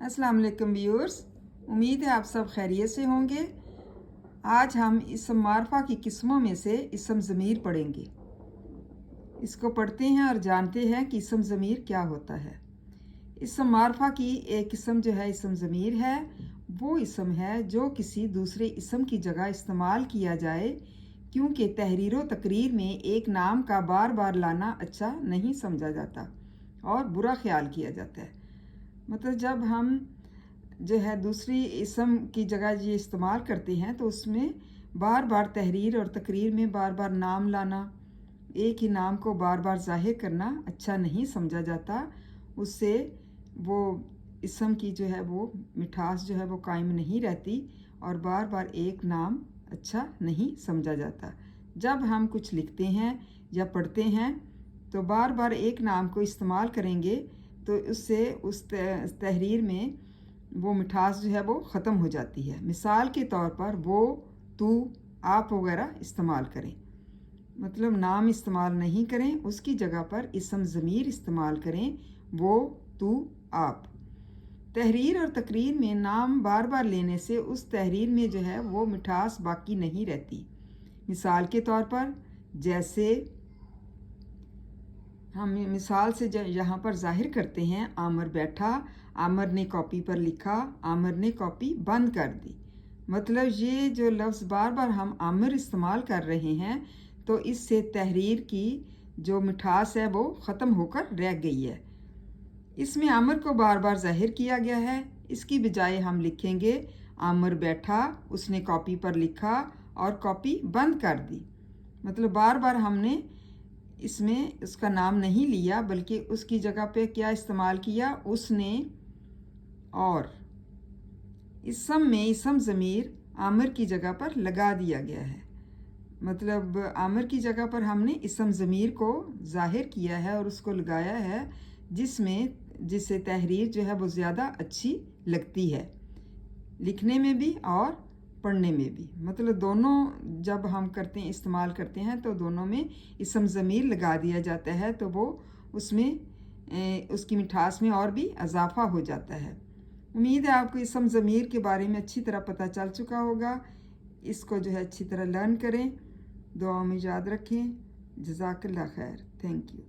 अस्सलाम वालेकुम व्यूअर्स, उम्मीद है आप सब खैरियत से होंगे। आज हम इसम मारफा की किस्मों में से इसम ज़मीर पढ़ेंगे। इसको पढ़ते हैं और जानते हैं कि इसम ज़मीर क्या होता है। इसम मारफा की एक किस्म जो है इसम ज़मीर है, वो इसम है जो किसी दूसरे इसम की जगह इस्तेमाल किया जाए, क्योंकि तहरीर व तकरीर में एक नाम का बार बार लाना अच्छा नहीं समझा जाता और बुरा ख्याल किया जाता है। मतलब जब हम जो है दूसरी इसम की जगह ये इस्तेमाल करते हैं तो उसमें बार बार तहरीर और तकरीर में बार बार नाम लाना, एक ही नाम को बार बार ज़ाहिर करना अच्छा नहीं समझा जाता। उससे वो इसम की जो है वो मिठास जो है वो कायम नहीं रहती और बार बार एक नाम अच्छा नहीं समझा जाता। जब हम कुछ लिखते हैं या पढ़ते हैं तो बार बार एक नाम को इस्तेमाल करेंगे तो उससे उस तहरीर में वो मिठास जो है वो ख़त्म हो जाती है। मिसाल के तौर पर वो, तू, आप वगैरह इस्तेमाल करें, मतलब नाम इस्तेमाल नहीं करें, उसकी जगह पर इसम ज़मीर इस्तेमाल करें, वो, तू, आप। तहरीर और तकरीर में नाम बार बार लेने से उस तहरीर में जो है वो मिठास बाकी नहीं रहती। मिसाल के तौर पर जैसे हम मिसाल से यहाँ पर जाहिर करते हैं, आमिर बैठा, आमिर ने कॉपी पर लिखा, आमिर ने कॉपी बंद कर दी। मतलब ये जो लफ्ज़ बार बार हम आमिर इस्तेमाल कर रहे हैं तो इससे तहरीर की जो मिठास है वो ख़त्म होकर रह गई है। इसमें आमिर को बार बार जाहिर किया गया है, इसकी बजाय हम लिखेंगे आमिर बैठा, उसने कॉपी पर लिखा और कॉपी बंद कर दी। मतलब बार बार हमने इसमें उसका नाम नहीं लिया बल्कि उसकी जगह पे क्या इस्तेमाल किया, उसने। और इसम में इसम ज़मीर आमिर की जगह पर लगा दिया गया है। मतलब आमिर की जगह पर हमने इसम ज़मीर को ज़ाहिर किया है और उसको लगाया है जिससे तहरीर जो है वो ज़्यादा अच्छी लगती है, लिखने में भी और पढ़ने में भी। मतलब दोनों जब हम करते हैं, इस्तेमाल करते हैं तो दोनों में इसम ज़मीर लगा दिया जाता है तो वो उसमें उसकी मिठास में और भी इजाफ़ा हो जाता है। उम्मीद है आपको इसम ज़मीर के बारे में अच्छी तरह पता चल चुका होगा। इसको जो है अच्छी तरह लर्न करें, दुआ में याद रखें। जज़ाकल्लाह खैर। Thank you.